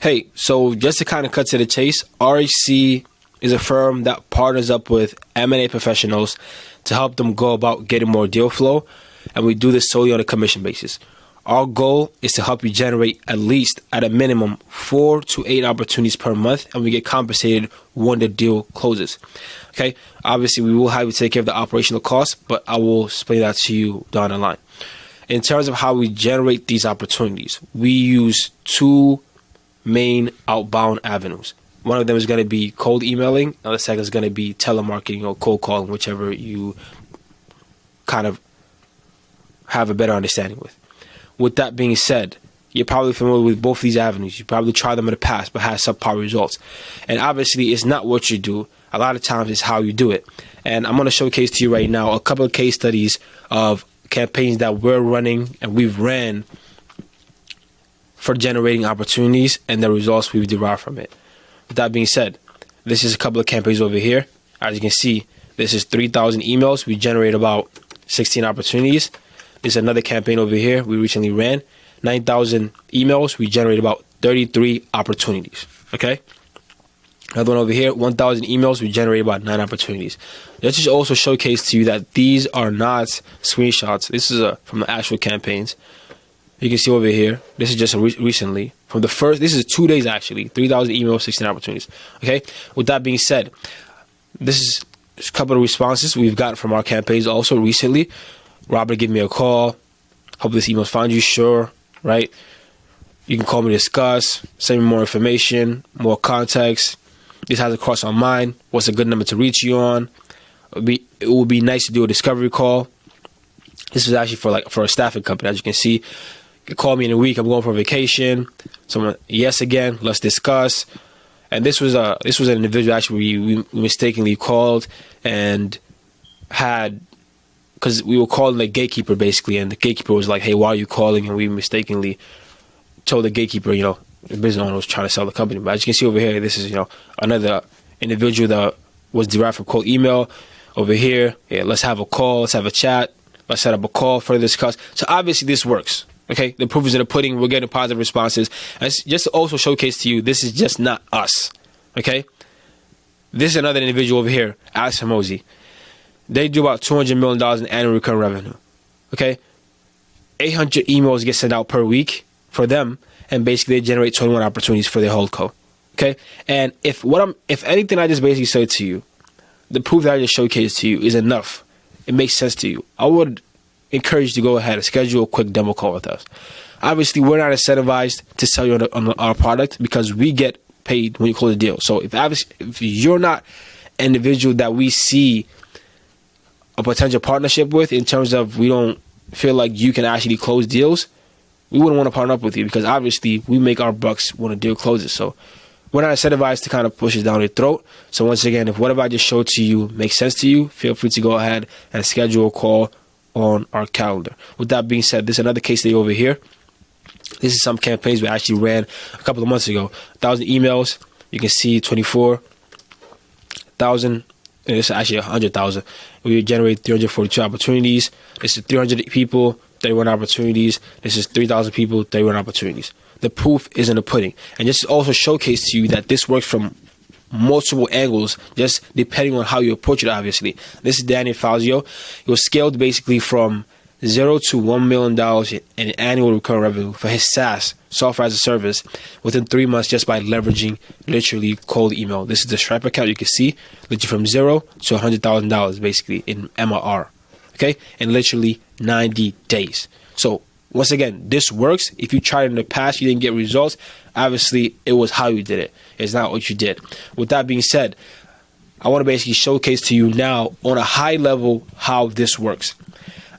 Hey, so just to kind of cut to the chase, RHC is a firm that partners up with M&A professionals to help them go about getting more deal flow, and we do this solely on a commission basis. Our goal is to help you generate at least, at a minimum, 4 to 8 opportunities per month, and we get compensated when the deal closes. Okay, obviously we will have you take care of the operational costs, but I will explain that to you down the line. In terms of how we generate these opportunities, we use 2 main outbound avenues. One of them is going to be cold emailing, and the second is going to be telemarketing or cold calling, whichever you kind of have a better understanding with. With that being said, you're probably familiar with both these avenues. You probably tried them in the past, but had subpar results. And obviously, it's not what you do. A lot of times, it's how you do it. And I'm going to showcase to you right now a couple of case studies of campaigns that we're running and we've ran for generating opportunities and the results we've derived from it. With that being said, this is a couple of campaigns over here. As you can see, this is 3,000 emails. We generate about 16 opportunities. There's another campaign over here we recently ran. 9,000 emails. We generate about 33 opportunities. Okay? Another one over here, 1,000 emails. We generate about 9 opportunities. Let's just also showcase to you that these are not screenshots. This is from the actual campaigns. You can see over here, this is just recently. From the first, this is 2 days actually. 3,000 emails, 16 opportunities. Okay? With that being said, this is a couple of responses we've got from our campaigns also recently. Robert, give me a call. Hope this email's found you. Sure, right? You can call me to discuss. Send me more information, more context. This has a cross on mind. What's a good number to reach you on? It would be nice to do a discovery call. This is actually for a staffing company. As you can see, you can call me in a week. I'm going for vacation. Someone, yes, again, let's discuss. And this was an individual actually we mistakenly called and had. Because we were calling the gatekeeper basically, and the gatekeeper was like, "Hey, why are you calling?" And we mistakenly told the gatekeeper, the business owner was trying to sell the company. But as you can see over here, this is another individual that was derived from cold email. Over here, yeah, let's have a call, let's have a chat, let's set up a call for discuss. So obviously this works. Okay, the proof is in the pudding. We're getting positive responses. And just to also showcase to you, this is just not us. Okay, this is another individual over here, Alex Hamosi. They do about $200 million in annual recurring revenue. Okay? 800 emails get sent out per week for them, and basically they generate 21 opportunities for their holdco. Okay? And if anything I just basically said to you, the proof that I just showcased to you is enough, it makes sense to you, I would encourage you to go ahead and schedule a quick demo call with us. Obviously, we're not incentivized to sell you on our product because we get paid when you close a deal. So if you're not an individual that we see a potential partnership with, in terms of we don't feel like you can actually close deals, we wouldn't want to partner up with you because obviously we make our bucks when a deal closes. So we're not incentivized to kind of push it down your throat. So once again, if whatever I just showed to you makes sense to you, feel free to go ahead and schedule a call on our calendar. With that being said, this is another case study over here. This is some campaigns we actually ran a couple of months ago. 1,000 emails. You can see 24,000. It's actually 100,000. We generate 342 opportunities. This is 300 people, 31 opportunities. This is 3,000 people, 31 opportunities. The proof is in the pudding. And just also showcase to you that this works from multiple angles, just depending on how you approach it, obviously. This is Daniel Fazio. He was scaled basically from $0 to $1 million in annual recurring revenue for his SaaS, software as a service, within 3 months just by leveraging literally cold email. This is the Stripe account. You can see literally from $0 to $100,000 basically in MRR. Okay, in literally 90 days. So once again, this works. If you tried it in the past, you didn't get results. Obviously, it was how you did it. It's not what you did. With that being said, I want to basically showcase to you now on a high level how this works.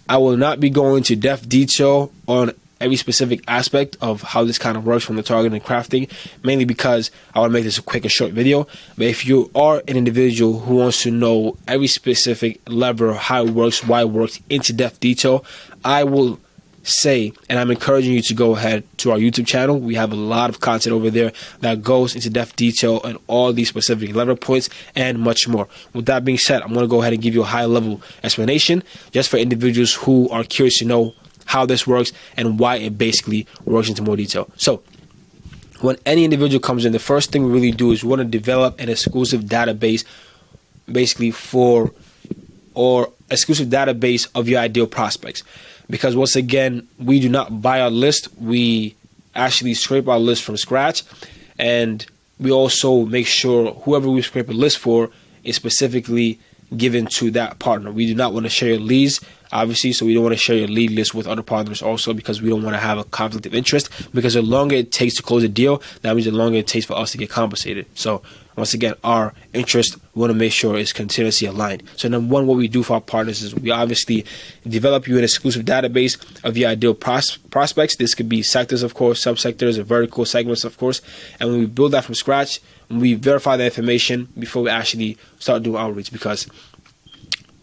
I will not be going into depth detail on every specific aspect of how this kind of works from the targeting and crafting, mainly because I want to make this a quick and short video. But if you are an individual who wants to know every specific lever, how it works, why it works, into depth detail, I will say, and I'm encouraging you to go ahead to our YouTube channel. We have a lot of content over there that goes into depth detail and all these specific lever points and much more. With that being said, I'm going to go ahead and give you a high level explanation just for individuals who are curious to know how this works and why it basically works into more detail. So when any individual comes in, the first thing we really do is we want to develop an exclusive database, basically exclusive database of your ideal prospects. Because once again, we do not buy our list. We actually scrape our list from scratch, and we also make sure whoever we scrape a list for is specifically given to that partner. We do not want to share your leads, obviously, so we don't want to share your lead list with other partners also, because we don't want to have a conflict of interest, because the longer it takes to close a deal, that means the longer it takes for us to get compensated. So once again, our interest, we want to make sure is continuously aligned. So number one, what we do for our partners is we obviously develop you an exclusive database of your ideal prospects. This could be sectors, of course, subsectors, or vertical segments, of course. And when we build that from scratch, we verify the information before we actually start doing outreach, because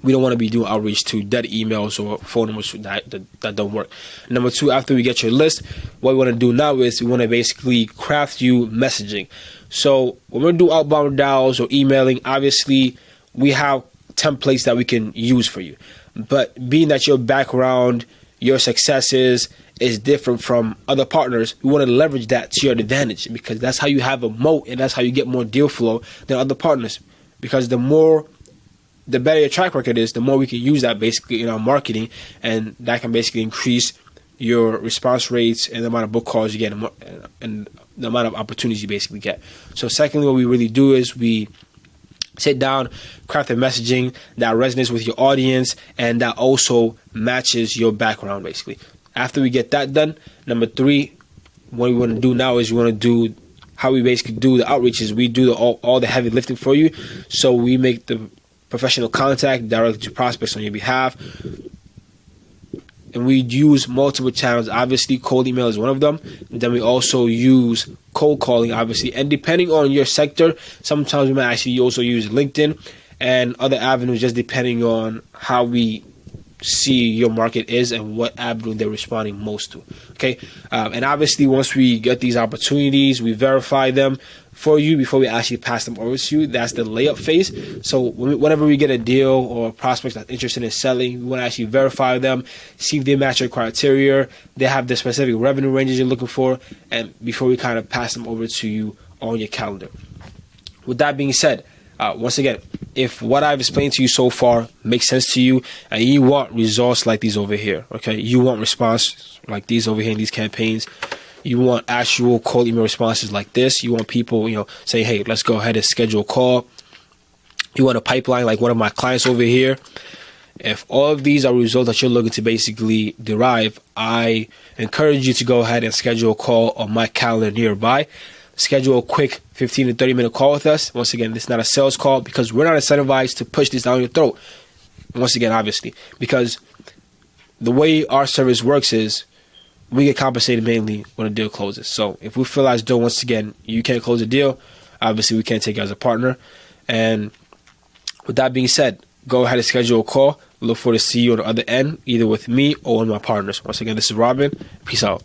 we don't want to be doing outreach to dead emails or phone numbers that don't work. Number two, after we get your list, what we want to do now is we want to basically craft you messaging. So when we do outbound dials or emailing, obviously we have templates that we can use for you. But being that your background, your successes is different from other partners, we want to leverage that to your advantage, because that's how you have a moat, and that's how you get more deal flow than other partners. Because the better your track record is, the more we can use that basically in our marketing, and that can basically increase your response rates and the amount of book calls you get and the amount of opportunities you basically get. So secondly, what we really do is we sit down, craft a messaging that resonates with your audience and that also matches your background basically. After we get that done, number three, what we want to do now is we want to do how we basically do the outreaches. We do all the heavy lifting for you. So we make the professional contact directly to prospects on your behalf, and we use multiple channels. Obviously, cold email is one of them. And then we also use cold calling, obviously, and depending on your sector, sometimes we might actually also use LinkedIn and other avenues, just depending on how we see your market is and what avenue they're responding most to. Okay, and obviously once we get these opportunities, we verify them for you before we actually pass them over to you. That's the layup phase. So whenever we get a deal or a prospect that's interested in selling, we want to actually verify them, see if they match your criteria, they have the specific revenue ranges you're looking for, and before we kind of pass them over to you on your calendar. With that being said, once again, if what I've explained to you so far makes sense to you and you want results like these over here, okay, you want response like these over here in these campaigns, you want actual cold email responses like this, you want people, saying, hey, let's go ahead and schedule a call, you want a pipeline like one of my clients over here. If all of these are results that you're looking to basically derive, I encourage you to go ahead and schedule a call on my calendar nearby. Schedule a quick 15 to 30 minute call with us. Once again, this is not a sales call, because we're not incentivized to push this down your throat. Once again, obviously, because the way our service works is we get compensated mainly when a deal closes. So if we feel as though, once again, you can't close a deal, obviously we can't take you as a partner. And with that being said, go ahead and schedule a call. Look forward to see you on the other end, either with me or one of my partners. Once again, this is Robin. Peace out.